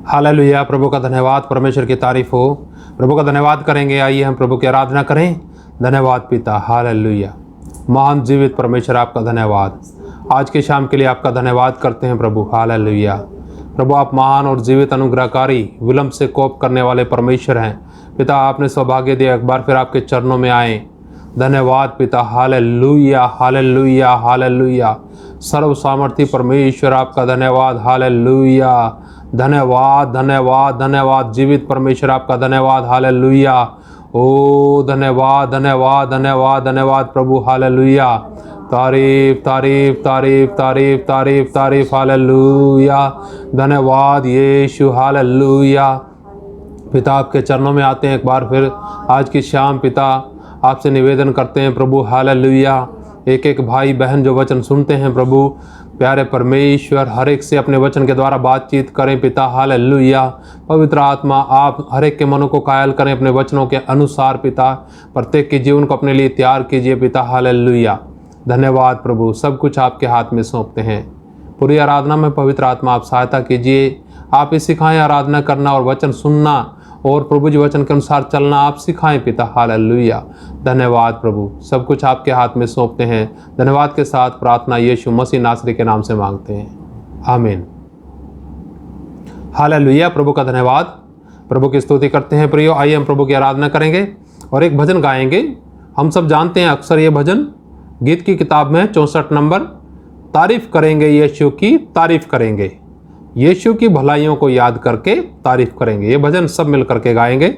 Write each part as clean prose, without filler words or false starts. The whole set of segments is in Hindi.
हालेलुया। प्रभु का धन्यवाद, परमेश्वर की तारीफ हो। प्रभु का धन्यवाद करेंगे। आइए हम प्रभु की आराधना करें। धन्यवाद पिता, हालेलुया। महान जीवित परमेश्वर, आपका धन्यवाद। आज की शाम के लिए आपका धन्यवाद करते हैं प्रभु, हालेलुया। प्रभु आप महान और जीवित अनुग्रहकारी, विलंब से कोप करने वाले परमेश्वर हैं पिता। आपने सौभाग्य दिया एक बार फिर आपके चरणों में आए। धन्यवाद पिता, हालेलुया हालेलुया हालेलुया। सर्व सामर्थी परमेश्वर आपका धन्यवाद, हालेलुया। धन्यवाद धन्यवाद धन्यवाद। जीवित परमेश्वर आपका धन्यवाद, हालेलुया। ओ धन्यवाद धन्यवाद धन्यवाद धन्यवाद प्रभु, हालेलुया। तारीफ तारीफ तारीफ तारीफ तारीफ तारीफ, हालेलुया। धन्यवाद यीशु, हालेलुया। पिता आपके चरणों में आते हैं एक बार फिर आज की शाम पिता, आपसे निवेदन करते हैं प्रभु, हालेलुया। एक एक भाई बहन जो वचन सुनते हैं प्रभु, प्यारे परमेश्वर, हर एक से अपने वचन के द्वारा बातचीत करें पिता, हालेलुया। पवित्र आत्मा आप हर एक के मनों को कायल करें अपने वचनों के अनुसार पिता। प्रत्येक के जीवन को अपने लिए तैयार कीजिए पिता, हालेलुया। धन्यवाद प्रभु, सब कुछ आपके हाथ में सौंपते हैं। पूरी आराधना में पवित्र आत्मा आप सहायता कीजिए। आप ही सिखाएं आराधना करना और वचन सुनना, और प्रभु जी वचन के अनुसार चलना आप सिखाएं पिता, हालेलुया। धन्यवाद प्रभु, सब कुछ आपके हाथ में सौंपते हैं। धन्यवाद के साथ प्रार्थना यीशु मसीह नासरी के नाम से मांगते हैं, आमीन। हालेलुया। प्रभु का धन्यवाद, प्रभु की स्तुति करते हैं प्रियो। आइए हम प्रभु की आराधना करेंगे और एक भजन गाएंगे। हम सब जानते हैं अक्सर ये भजन, गीत की किताब में 64 नंबर, तारीफ करेंगे यीशु की, तारीफ करेंगे यीशु की भलाइयों को याद करके तारीफ करेंगे। ये भजन सब मिल करके गाएंगे।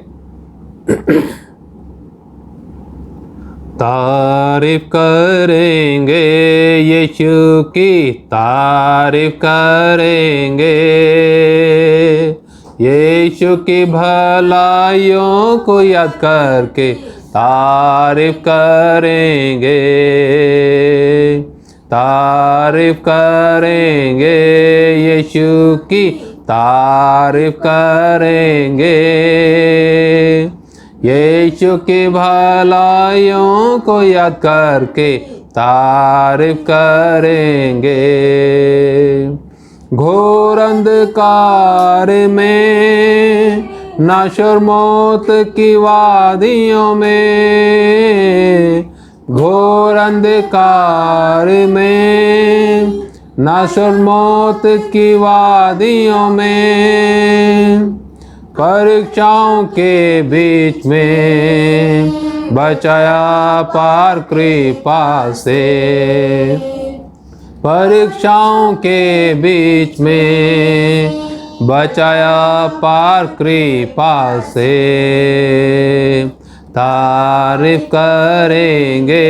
तारीफ करेंगे यीशु की, तारीफ करेंगे यीशु की भलाइयों को याद करके तारीफ करेंगे, तारीफ करेंगे यीशु की, तारीफ करेंगे यीशु की भलाइयों को याद करके तारीफ करेंगे। घोर अंधकार में, नाश और मौत की वादियों में, घोर अंधकार में, नाश और मौत की वादियों में, परीक्षाओं के बीच में बचाया पार कृपा से, परीक्षाओं के बीच में बचाया पार कृपा से, तारीफ करेंगे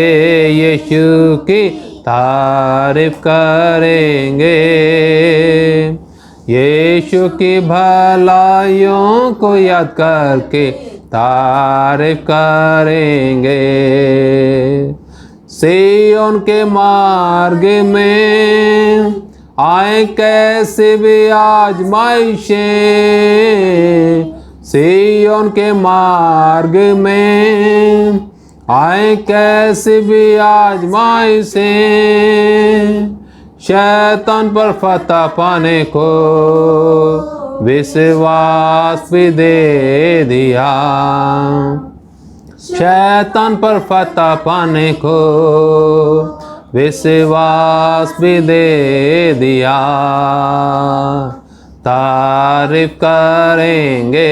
यीशु की, तारीफ करेंगे यीशु की भलाइयों को याद करके तारीफ करेंगे। सिय्योन के मार्ग में आए कैसे भी आजमाइशें, सिय्योन के मार्ग में आए कैसे भी आजमाइशें, शैतान पर फतह पाने को विश्वास भी दे दिया, शैतान पर फतह पाने को विश्वास भी दे दिया। तारीफ करेंगे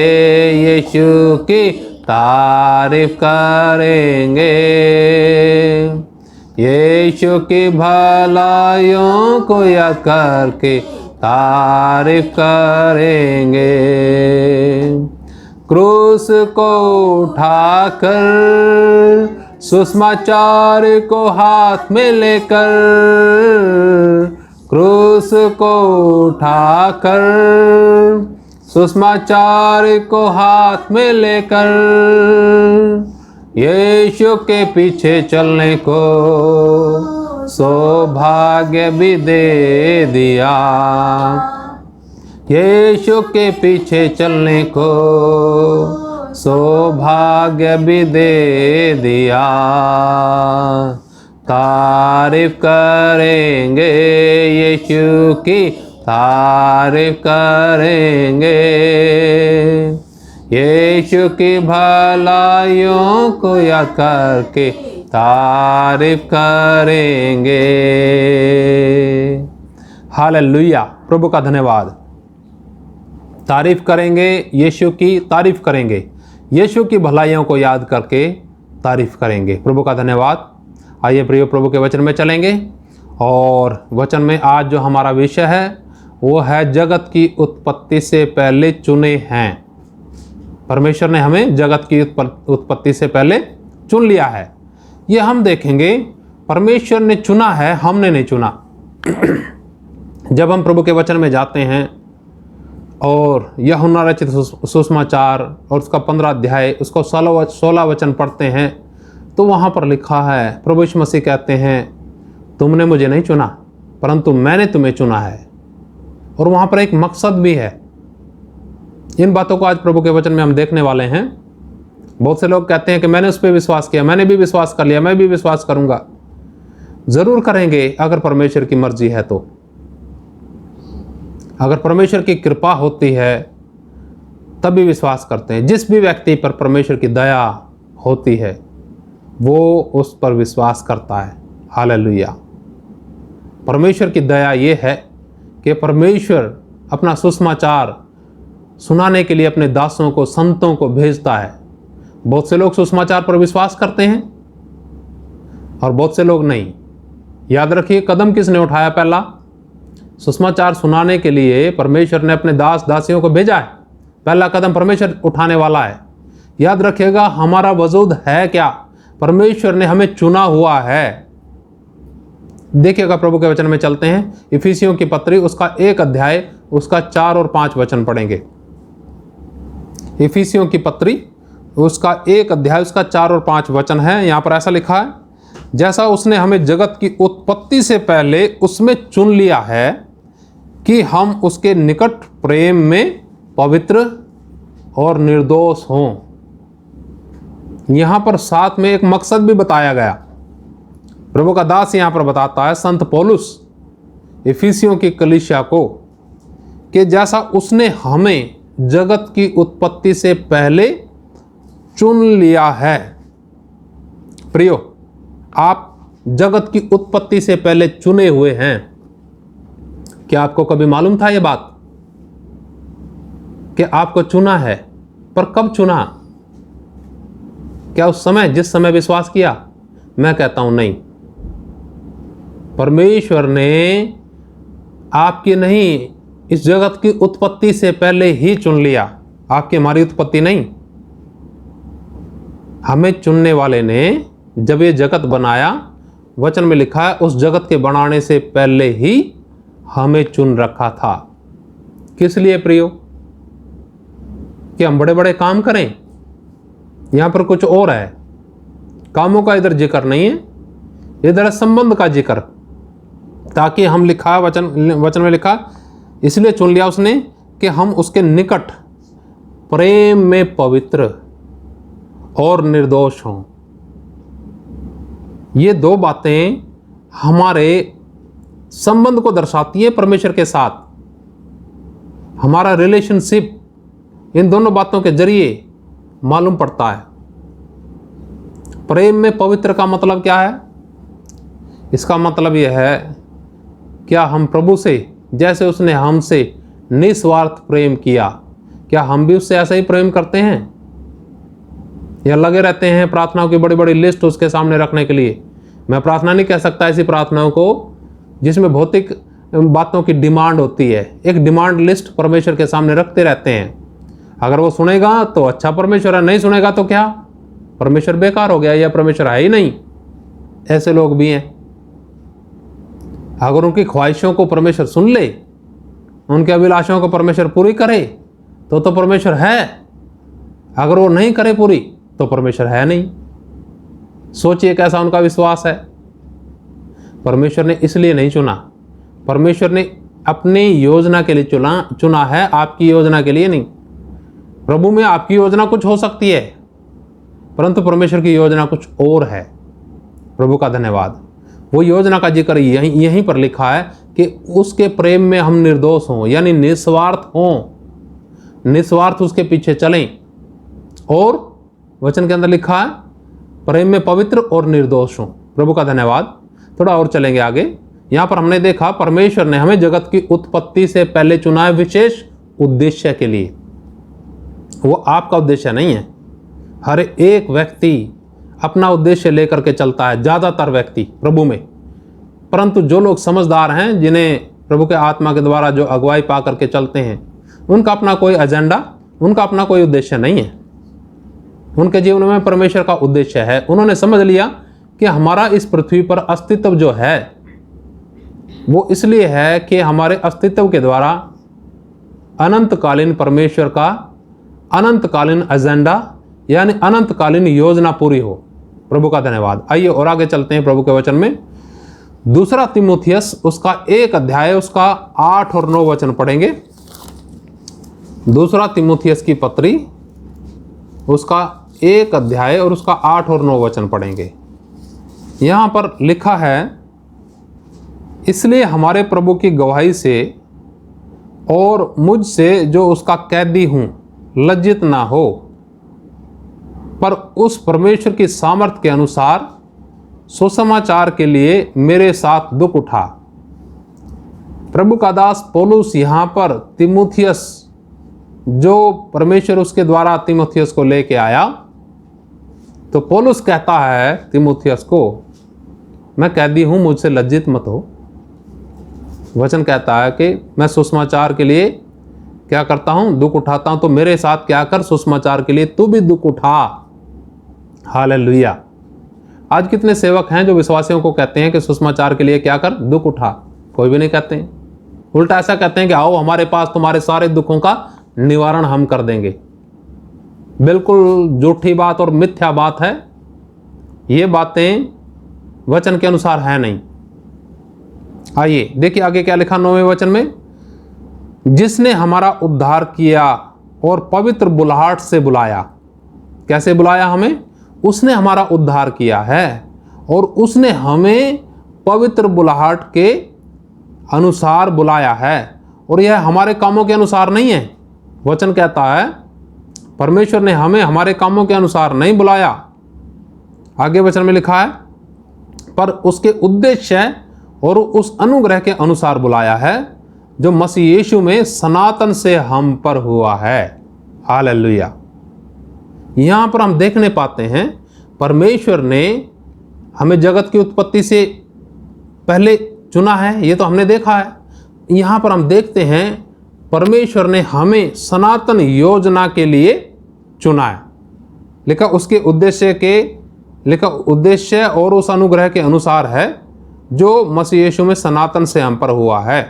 यीशु की, तारीफ करेंगे यीशु की भलाइयों को याद करके तारीफ करेंगे। क्रूस को उठाकर, सुसमाचार को हाथ में लेकर, क्रूस को उठाकर, सुसमाचार को हाथ में लेकर, यीशु के पीछे चलने को सौभाग्य भी दे दिया, यीशु के पीछे चलने को सौभाग्य भी दे दिया। तारीफ करेंगे यीशु की, तारीफ करेंगे, यीशु की भलाइयों को याद करके तारीफ करेंगे। हालेलुया, प्रभु का धन्यवाद। तारीफ करेंगे, यीशु की तारीफ करेंगे, यीशु की भलाइयों को याद करके तारीफ करेंगे। प्रभु का धन्यवाद। आइए प्रिय, प्रभु के वचन में चलेंगे और वचन में आज जो हमारा विषय है वो है जगत की उत्पत्ति से पहले चुने हैं। परमेश्वर ने हमें जगत की उत्पत्ति से पहले चुन लिया है। ये हम देखेंगे, परमेश्वर ने चुना है, हमने नहीं चुना। जब हम प्रभु के वचन में जाते हैं और यूहन्ना रचित सुसमाचार और उसका 15 अध्याय उसको 16 वचन पढ़ते हैं तो वहाँ पर लिखा है, प्रभु यीशु मसीह कहते हैं, तुमने मुझे नहीं चुना परंतु मैंने तुम्हें चुना है। और वहाँ पर एक मकसद भी है। इन बातों को आज प्रभु के वचन में हम देखने वाले हैं। बहुत से लोग कहते हैं कि मैंने उस पर विश्वास किया, मैंने भी विश्वास कर लिया, मैं भी विश्वास करूंगा। जरूर करेंगे अगर परमेश्वर की मर्जी है तो। अगर परमेश्वर की कृपा होती है तभी विश्वास करते हैं। जिस भी व्यक्ति पर परमेश्वर की दया होती है वो उस पर विश्वास करता है। हालेलुया। परमेश्वर की दया ये है कि परमेश्वर अपना सुसमाचार सुनाने के लिए अपने दासों को, संतों को भेजता है। बहुत से लोग सुसमाचार पर विश्वास करते हैं और बहुत से लोग नहीं। याद रखिए, कदम किसने उठाया? पहला सुसमाचार सुनाने के लिए परमेश्वर ने अपने दास दासियों को भेजा है। पहला कदम परमेश्वर उठाने वाला है। याद रखिएगा, हमारा वजूद है क्या? परमेश्वर ने हमें चुना हुआ है। देखिएगा, प्रभु के वचन में चलते हैं। इफिसियों की पत्री उसका 1 अध्याय उसका 4 और 5 वचन पढ़ेंगे। इफिसियों की पत्री उसका 1 अध्याय उसका 4 और 5 वचन है। यहाँ पर ऐसा लिखा है, जैसा उसने हमें जगत की उत्पत्ति से पहले उसमें चुन लिया है कि हम उसके निकट प्रेम में पवित्र और निर्दोष हों। यहाँ पर साथ में एक मकसद भी बताया गया। प्रभु का दास यहाँ पर बताता है, संत पौलुस इफिसियों की कलीसिया को, कि जैसा उसने हमें जगत की उत्पत्ति से पहले चुन लिया है। प्रियो, आप जगत की उत्पत्ति से पहले चुने हुए हैं। क्या आपको कभी मालूम था यह बात कि आपको चुना है? पर कब चुना? क्या उस समय, जिस समय विश्वास किया? मैं कहता हूं नहीं। परमेश्वर ने आपकी नहीं, इस जगत की उत्पत्ति से पहले ही चुन लिया। आपकी हमारी उत्पत्ति नहीं। हमें चुनने वाले ने जब ये जगत बनाया, वचन में लिखा है, उस जगत के बनाने से पहले ही हमें चुन रखा था। किस लिए प्रियो? कि हम बड़े बड़े काम करें? यहां पर कुछ और है। कामों का इधर जिक्र नहीं है, इधर है संबंध का जिक्र। ताकि हम लिखा, वचन में लिखा, इसलिए चुन लिया उसने कि हम उसके निकट प्रेम में पवित्र और निर्दोष हों। ये 2 बातें हमारे संबंध को दर्शाती है परमेश्वर के साथ। हमारा रिलेशनशिप इन दोनों बातों के जरिए मालूम पड़ता है। प्रेम में पवित्र का मतलब क्या है? इसका मतलब यह है, क्या हम प्रभु से, जैसे उसने हमसे निस्वार्थ प्रेम किया, क्या हम भी उससे ऐसा ही प्रेम करते हैं? या लगे रहते हैं प्रार्थनाओं की बड़ी बड़ी लिस्ट उसके सामने रखने के लिए? मैं प्रार्थना नहीं कह सकता ऐसी प्रार्थनाओं को जिसमें भौतिक बातों की डिमांड होती है। एक डिमांड लिस्ट परमेश्वर के सामने रखते रहते हैं। अगर वो सुनेगा तो अच्छा परमेश्वर है, नहीं सुनेगा तो क्या? परमेश्वर बेकार हो गया, या परमेश्वर है ही नहीं। ऐसे लोग भी हैं। अगर उनकी ख्वाहिशों को परमेश्वर सुन ले, उनके अभिलाषाओं को परमेश्वर पूरी करे तो परमेश्वर है। अगर वो नहीं करे पूरी तो परमेश्वर है नहीं। सोचिए कैसा उनका विश्वास है। परमेश्वर ने इसलिए नहीं चुना। परमेश्वर ने अपनी योजना के लिए चुना है, आपकी योजना के लिए नहीं। प्रभु में आपकी योजना कुछ हो सकती है, परंतु परमेश्वर की योजना कुछ और है। प्रभु का धन्यवाद। वो योजना का जिक्र यहीं पर लिखा है कि उसके प्रेम में हम निर्दोष हों, यानी निस्वार्थ हों, निस्वार्थ उसके पीछे चलें। और वचन के अंदर लिखा है प्रेम में पवित्र और निर्दोष हों। प्रभु का धन्यवाद। थोड़ा और चलेंगे आगे। यहाँ पर हमने देखा परमेश्वर ने हमें जगत की उत्पत्ति से पहले चुना है विशेष उद्देश्य के लिए। वो आपका उद्देश्य नहीं है। हर एक व्यक्ति अपना उद्देश्य लेकर के चलता है, ज़्यादातर व्यक्ति प्रभु में। परंतु जो लोग समझदार हैं, जिन्हें प्रभु के आत्मा के द्वारा जो अगुवाई पा करके चलते हैं, उनका अपना कोई एजेंडा, उनका अपना कोई उद्देश्य नहीं है। उनके जीवन में परमेश्वर का उद्देश्य है। उन्होंने समझ लिया कि हमारा इस पृथ्वी पर अस्तित्व जो है वो इसलिए है कि हमारे अस्तित्व के द्वारा अनंतकालीन परमेश्वर का अनंतकालीन एजेंडा यानी अनंतकालीन योजना पूरी हो। प्रभु का धन्यवाद। आइए और आगे चलते हैं प्रभु के वचन में। दूसरा तीमुथियुस उसका 1 अध्याय उसका 8 और 9 वचन पढ़ेंगे। दूसरा तीमुथियुस की पत्री उसका 1 अध्याय और उसका 8 और 9 वचन पढ़ेंगे। यहाँ पर लिखा है, इसलिए हमारे प्रभु की गवाही से और मुझसे जो उसका कैदी हूँ लज्जित ना हो, पर उस परमेश्वर की सामर्थ के अनुसार सुसमाचार के लिए मेरे साथ दुख उठा। प्रभु का दास पौलुस यहाँ पर तीमुथियुस, जो परमेश्वर उसके द्वारा तीमुथियुस को लेके आया, तो पौलुस कहता है तीमुथियुस को, मैं कैदी हूँ, मुझसे लज्जित मत हो। वचन कहता है कि मैं सुसमाचार के लिए क्या करता हूँ, दुख उठाता हूँ, तो मेरे साथ क्या कर, सुसमाचार के लिए तू भी दुख उठा। हालेलुया। आज कितने सेवक हैं जो विश्वासियों को कहते हैं कि सुसमाचार के लिए क्या कर, दुख उठा। कोई भी नहीं कहते हैं। उल्टा ऐसा कहते हैं कि आओ हमारे पास, तुम्हारे सारे दुखों का निवारण हम कर देंगे। बिल्कुल झूठी बात और मिथ्या बात है। ये बातें वचन के अनुसार है नहीं। आइए देखिए आगे क्या लिखा 9वें वचन में, जिसने हमारा उद्धार किया और पवित्र बुलाहट से बुलाया। कैसे बुलाया हमें? उसने हमारा उद्धार किया है और उसने हमें पवित्र बुलाहट के अनुसार बुलाया है। और यह हमारे कामों के अनुसार नहीं है। वचन कहता है परमेश्वर ने हमें हमारे कामों के अनुसार नहीं बुलाया। आगे वचन में लिखा है, पर उसके उद्देश्य और उस अनुग्रह के अनुसार बुलाया है जो मसीह यीशु में सनातन से हम पर हुआ है। हालेलुया। यहाँ पर हम देखने पाते हैं परमेश्वर ने हमें जगत की उत्पत्ति से पहले चुना है। ये तो हमने देखा है। यहाँ पर हम देखते हैं परमेश्वर ने हमें सनातन योजना के लिए चुना है। लिखा उसके उद्देश्य और उस अनुग्रह के अनुसार है जो मसीह यीशु में सनातन से हम पर हुआ है।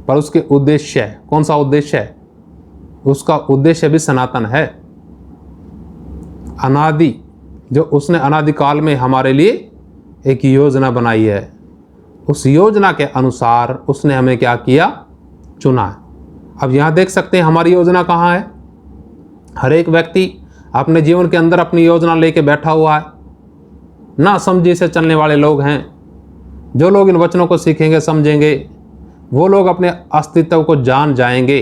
पर उसके उद्देश्य, कौन सा उद्देश्य है? उसका उद्देश्य भी सनातन है, अनादि, जो उसने अनादि काल में हमारे लिए एक योजना बनाई है। उस योजना के अनुसार उसने हमें क्या किया? चुना है। अब यहाँ देख सकते हैं हमारी योजना कहाँ है। हर एक व्यक्ति अपने जीवन के अंदर अपनी योजना लेके बैठा हुआ है। ना समझी से चलने वाले लोग हैं। जो लोग इन वचनों को सीखेंगे, समझेंगे, वो लोग अपने अस्तित्व को जान जाएंगे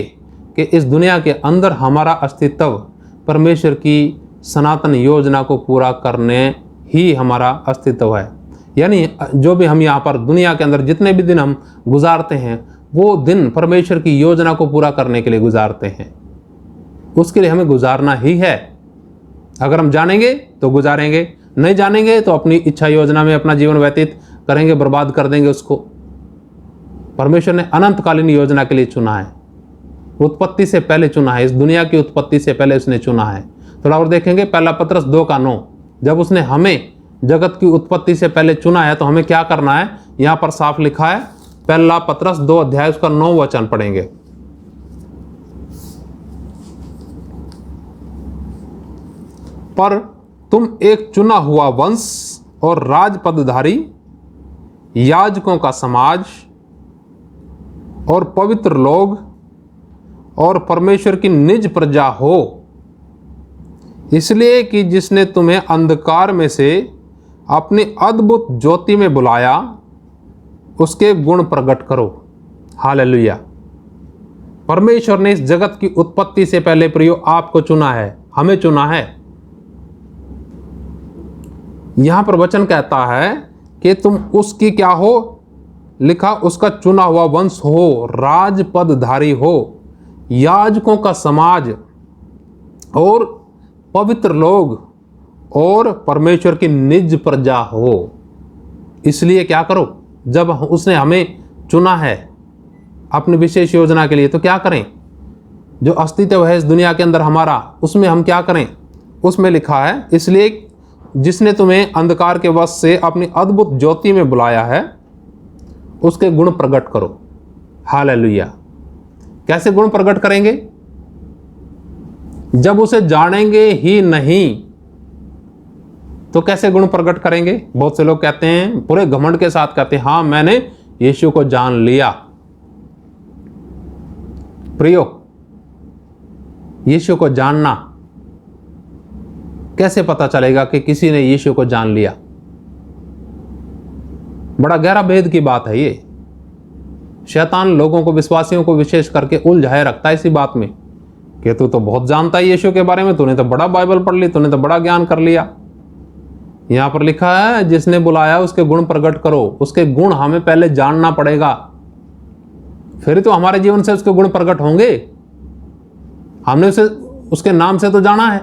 कि इस दुनिया के अंदर हमारा अस्तित्व परमेश्वर की सनातन योजना को पूरा करने ही हमारा अस्तित्व है। यानी जो भी हम यहाँ पर दुनिया के अंदर जितने भी दिन हम गुजारते हैं, वो दिन परमेश्वर की योजना को पूरा करने के लिए गुजारते हैं। उसके लिए हमें गुजारना ही है। अगर हम जानेंगे तो गुजारेंगे, नहीं जानेंगे तो अपनी इच्छा योजना में अपना जीवन व्यतीत करेंगे, बर्बाद कर देंगे उसको। परमेश्वर ने अनंतकालीन योजना के लिए चुना है। उत्पत्ति से पहले चुना है। इस दुनिया की उत्पत्ति से पहले उसने चुना है। थोड़ा और देखेंगे 1 पत्रस 2:9। जब उसने हमें जगत की उत्पत्ति से पहले चुना है तो हमें क्या करना है? यहाँ पर साफ लिखा है। 1 पत्रस 2 अध्याय उसका 9 वचन पढ़ेंगे। पर तुम एक चुना हुआ वंश और राजपदधारी, याजकों का समाज और पवित्र लोग और परमेश्वर की निज प्रजा हो, इसलिए कि जिसने तुम्हें अंधकार में से अपनी अद्भुत ज्योति में बुलाया उसके गुण प्रकट करो। हालेलुया। परमेश्वर ने इस जगत की उत्पत्ति से पहले प्रियो आपको चुना है, हमें चुना है। यहां पर वचन कहता है कि तुम उसकी क्या हो, लिखा उसका चुना हुआ वंश हो, राजपदधारी हो, याजकों का समाज और पवित्र लोग और परमेश्वर की निज प्रजा हो। इसलिए क्या करो, जब उसने हमें चुना है अपनी विशेष योजना के लिए, तो क्या करें, जो अस्तित्व है इस दुनिया के अंदर हमारा, उसमें हम क्या करें। उसमें लिखा है, इसलिए जिसने तुम्हें अंधकार के वश से अपनी अद्भुत ज्योति में बुलाया है, उसके गुण प्रकट करो। हालेलुया। कैसे गुण प्रकट करेंगे, जब उसे जानेंगे ही नहीं तो कैसे गुण प्रकट करेंगे। बहुत से लोग कहते हैं, पूरे घमंड के साथ कहते हैं, हाँ मैंने यीशु को जान लिया। प्रियो, यीशु को जानना कैसे पता चलेगा कि किसी ने यीशु को जान लिया। बड़ा गहरा भेद की बात है ये। शैतान लोगों को, विश्वासियों को विशेष करके उलझाए रखता है इसी बात में कि तू तो बहुत जानता है यीशु के बारे में, तूने तो बड़ा बाइबल पढ़ ली, तूने तो बड़ा ज्ञान कर लिया। यहां पर लिखा है, जिसने बुलाया उसके गुण प्रकट करो। उसके गुण हमें पहले जानना पड़ेगा, फिर तो हमारे जीवन से उसके गुण प्रकट होंगे। हमने उसे उसके नाम से तो जाना है,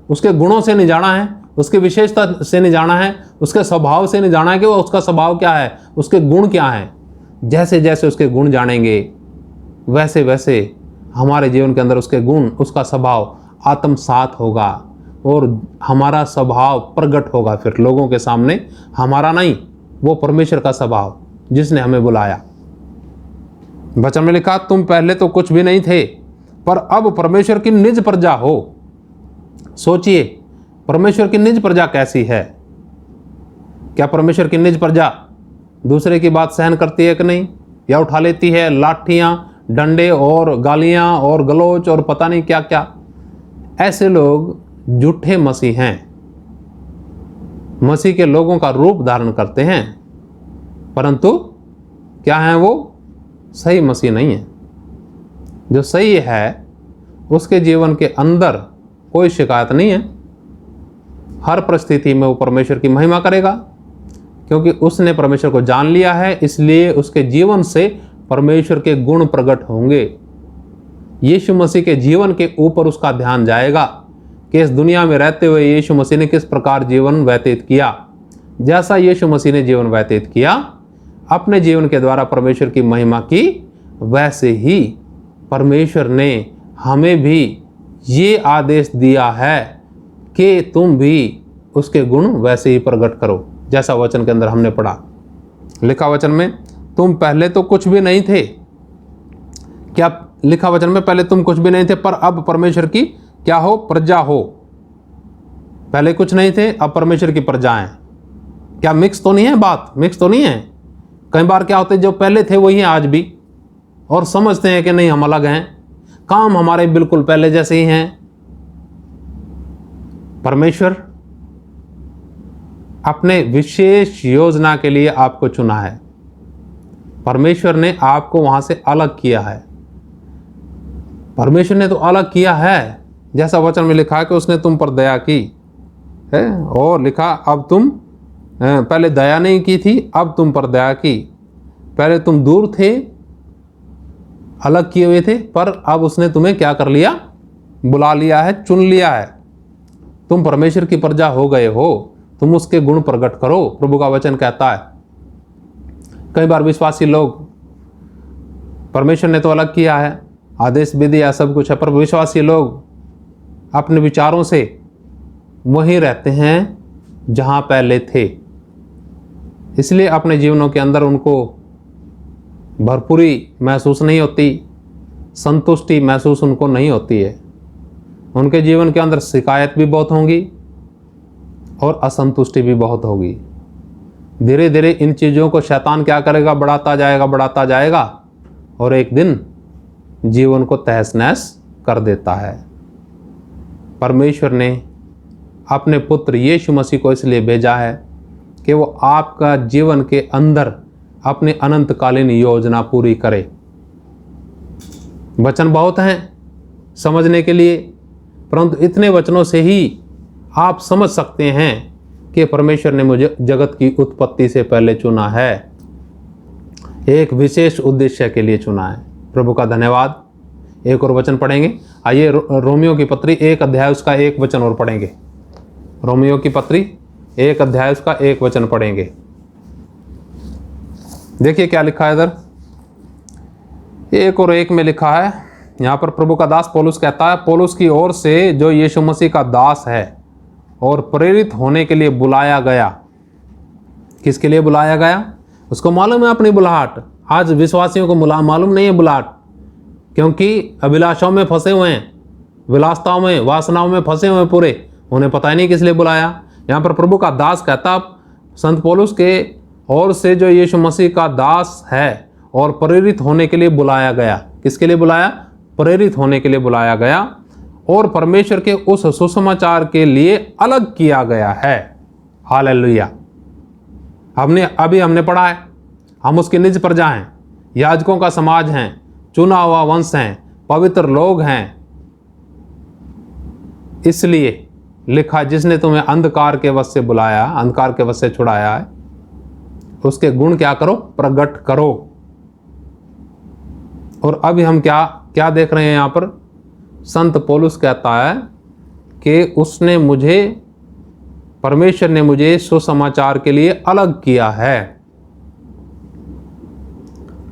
उसके गुणों से नहीं जाना है, उसकी विशेषता से नहीं जाना है, उसके स्वभाव से नहीं जाना है कि वो उसका स्वभाव क्या है, उसके गुण क्या हैं। जैसे जैसे उसके गुण जानेंगे वैसे वैसे हमारे जीवन के अंदर उसके गुण, उसका स्वभाव आत्मसात होगा और हमारा स्वभाव प्रकट होगा फिर लोगों के सामने। हमारा नहीं, वो परमेश्वर का स्वभाव जिसने हमें बुलाया। वचन में लिखा, तुम पहले तो कुछ भी नहीं थे पर अब परमेश्वर की निज प्रजा हो। सोचिए, परमेश्वर की निज प्रजा कैसी है। क्या परमेश्वर की निज प्रजा दूसरे की बात सहन करती है कि नहीं, या उठा लेती है लाठियां, डंडे और गालियां और गलोच और पता नहीं क्या क्या। ऐसे लोग झूठे मसीह हैं, मसीह के लोगों का रूप धारण करते हैं, परंतु क्या है, वो सही मसीह नहीं है। जो सही है उसके जीवन के अंदर कोई शिकायत नहीं है। हर परिस्थिति में वो परमेश्वर की महिमा करेगा, क्योंकि उसने परमेश्वर को जान लिया है। इसलिए उसके जीवन से परमेश्वर के गुण प्रकट होंगे। यीशु मसीह के जीवन के ऊपर उसका ध्यान जाएगा कि इस दुनिया में रहते हुए यीशु मसीह ने किस प्रकार जीवन व्यतीत किया। जैसा यीशु मसीह ने जीवन व्यतीत किया अपने जीवन के द्वारा परमेश्वर की महिमा की, वैसे ही परमेश्वर ने हमें भी ये आदेश दिया है कि तुम भी उसके गुण वैसे ही प्रकट करो, जैसा वचन के अंदर हमने पढ़ा। लिखा वचन में, तुम पहले तो कुछ भी नहीं थे। क्या लिखा वचन में, पहले तुम कुछ भी नहीं थे पर अब परमेश्वर की क्या हो, प्रजा हो। पहले कुछ नहीं थे, अब परमेश्वर की प्रजा हैं। क्या मिक्स तो नहीं है बात, मिक्स तो नहीं है। कई बार क्या होते, जो पहले थे वही हैं आज भी, और समझते हैं कि नहीं हम अलग हैं, काम हमारे बिल्कुल पहले जैसे ही हैं। परमेश्वर अपने विशेष योजना के लिए आपको चुना है। परमेश्वर ने आपको वहां से अलग किया है। परमेश्वर ने तो अलग किया है, जैसा वचन में लिखा है कि उसने तुम पर दया की है। और लिखा, अब तुम पहले दया नहीं की थी, अब तुम पर दया की। पहले तुम दूर थे, अलग किए हुए थे, पर अब उसने तुम्हें क्या कर लिया, बुला लिया है, चुन लिया है। तुम परमेश्वर की प्रजा हो गए हो, तुम उसके गुण प्रकट करो, प्रभु का वचन कहता है। कई बार विश्वासी लोग, परमेश्वर ने तो अलग किया है, आदेश विधि या सब कुछ है, पर विश्वासी लोग अपने विचारों से वहीं रहते हैं जहां पहले थे। इसलिए अपने जीवनों के अंदर उनको भरपूरी महसूस नहीं होती, संतुष्टि महसूस उनको नहीं होती है। उनके जीवन के अंदर शिकायत भी बहुत होंगी और असंतुष्टि भी बहुत होगी। धीरे धीरे इन चीज़ों को शैतान क्या करेगा, बढ़ाता जाएगा और एक दिन जीवन को तहस नहस कर देता है। परमेश्वर ने अपने पुत्र यीशु मसीह को इसलिए भेजा है कि वो आपका जीवन के अंदर अपनी अनंतकालीन योजना पूरी करे। वचन बहुत हैं समझने के लिए, परंतु इतने वचनों से ही आप समझ सकते हैं कि परमेश्वर ने मुझे जगत की उत्पत्ति से पहले चुना है, एक विशेष उद्देश्य के लिए चुना है। प्रभु का धन्यवाद। एक और वचन पढ़ेंगे। आइए रोमियो की पत्री 1 अध्याय उसका 1 वचन और पढ़ेंगे। रोमियो की पत्री 1 अध्याय उसका 1 वचन पढ़ेंगे। देखिए क्या लिखा है इधर, 1 और 1 में लिखा है। यहाँ पर प्रभु का दास पौलुस कहता है, पौलुस की ओर से जो यीशु मसीह का दास है और प्रेरित होने के लिए बुलाया गया। किसके लिए बुलाया गया? उसको मालूम है अपनी बुलाहट। आज विश्वासियों को मालूम नहीं है बुलाहट, क्योंकि अभिलाषाओं में फंसे हुए हैं, विलासताओं में, वासनाओं में फंसे हुए हैं पूरे। उन्हें पता ही नहीं किस लिए बुलाया। यहाँ पर प्रभु का दास कहता, संत पौलुस के ओर से जो यीशु मसीह का दास है और प्रेरित होने के लिए बुलाया गया। किसके लिए बुलाया? प्रेरित होने के लिए बुलाया गया और परमेश्वर के उस सुसमाचार के लिए अलग किया गया है। हालेलुया। हमने पढ़ा है, हम उसकी निज प्रजा हैं, याजकों का समाज हैं, चुना हुआ वंश हैं, पवित्र लोग हैं। इसलिए लिखा, जिसने तुम्हें अंधकार के वश से बुलाया, अंधकार के वश से छुड़ाया है, उसके गुण क्या करो? प्रकट करो। और अभी हम क्या देख रहे हैं यहाँ पर? संत पौलुस कहता है कि परमेश्वर ने मुझे सुसमाचार के लिए अलग किया है।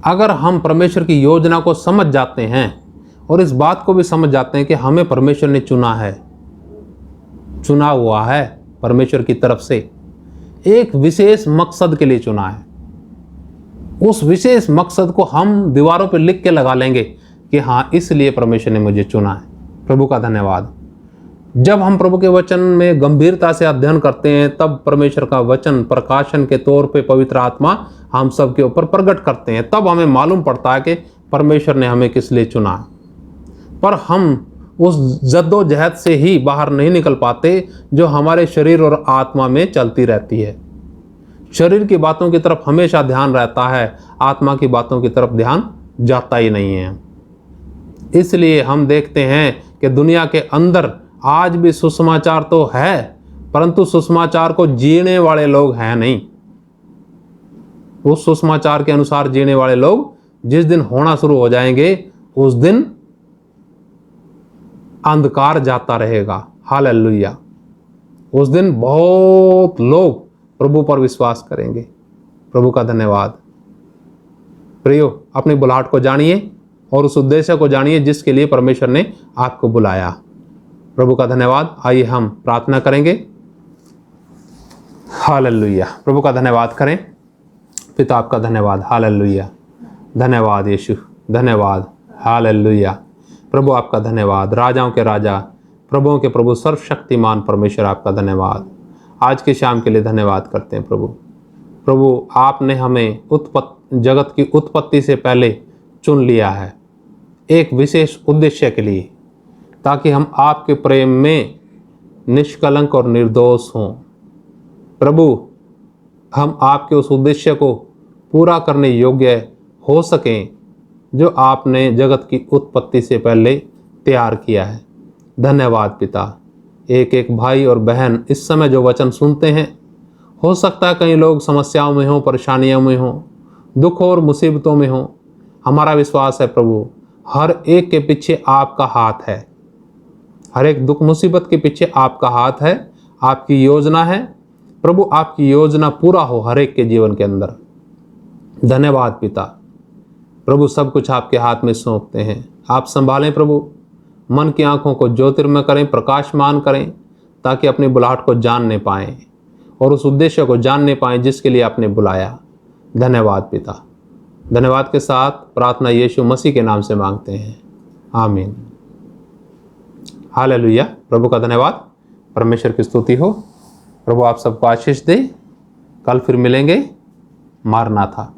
अगर हम परमेश्वर की योजना को समझ जाते हैं और इस बात को भी समझ जाते हैं कि हमें परमेश्वर ने चुना है, चुना हुआ है परमेश्वर की तरफ से, एक विशेष मकसद के लिए चुना है, उस विशेष मकसद को हम दीवारों पर लिख के लगा लेंगे कि हाँ, इसलिए परमेश्वर ने मुझे चुना है। प्रभु का धन्यवाद। जब हम प्रभु के वचन में गंभीरता से अध्ययन करते हैं, तब परमेश्वर का वचन प्रकाशन के तौर पे पवित्र आत्मा हम सब के ऊपर प्रकट करते हैं। तब हमें मालूम पड़ता है कि परमेश्वर ने हमें किस लिए चुना। पर हम उस जद्दोजहद से ही बाहर नहीं निकल पाते जो हमारे शरीर और आत्मा में चलती रहती है। शरीर की बातों की तरफ हमेशा ध्यान रहता है, आत्मा की बातों की तरफ ध्यान जाता ही नहीं है। इसलिए हम देखते हैं कि दुनिया के अंदर आज भी सुसमाचार तो है, परंतु सुसमाचार को जीने वाले लोग हैं नहीं। उस सुसमाचार के अनुसार जीने वाले लोग जिस दिन होना शुरू हो जाएंगे, उस दिन अंधकार जाता रहेगा। हालेलुया। उस दिन बहुत लोग प्रभु पर विश्वास करेंगे। प्रभु का धन्यवाद। प्रियो, अपनी बुलाहट को जानिए और उस उद्देश्य को जानिए जिसके लिए परमेश्वर ने आपको बुलाया। प्रभु का धन्यवाद। आइए हम प्रार्थना करेंगे। हालेलुया। प्रभु का धन्यवाद करें। पिता आपका धन्यवाद। हालेलुया। धन्यवाद यीशु, धन्यवाद। हालेलुया। प्रभु आपका धन्यवाद। राजाओं के राजा, प्रभुओं के प्रभु, सर्वशक्तिमान परमेश्वर आपका धन्यवाद। आज के शाम के लिए धन्यवाद करते हैं प्रभु, आपने हमें जगत की उत्पत्ति से पहले चुन लिया है एक विशेष उद्देश्य के लिए, ताकि हम आपके प्रेम में निष्कलंक और निर्दोष हों। प्रभु, हम आपके उस उद्देश्य को पूरा करने योग्य हो सकें जो आपने जगत की उत्पत्ति से पहले तैयार किया है। धन्यवाद पिता। एक एक भाई और बहन इस समय जो वचन सुनते हैं, हो सकता है कई लोग समस्याओं में हों, परेशानियों में हों, दुख और मुसीबतों में हों। हमारा विश्वास है प्रभु, हर एक के पीछे आपका हाथ है। हर एक दुख मुसीबत के पीछे आपका हाथ है, आपकी योजना है। प्रभु, आपकी योजना पूरा हो हर एक के जीवन के अंदर। धन्यवाद पिता। प्रभु, सब कुछ आपके हाथ में सौंपते हैं। आप संभालें प्रभु, मन की आंखों को ज्योतिर्मय करें, प्रकाशमान करें, ताकि अपनी बुलाहट को जानने पाएं और उस उद्देश्य को जानने पाएं जिसके लिए आपने बुलाया। धन्यवाद पिता। धन्यवाद के साथ प्रार्थना यीशु मसीह के नाम से मांगते हैं, आमीन। हालेलुया। प्रभु का धन्यवाद। परमेश्वर की स्तुति हो। प्रभु आप सबको आशीष दे। कल फिर मिलेंगे। मारना था।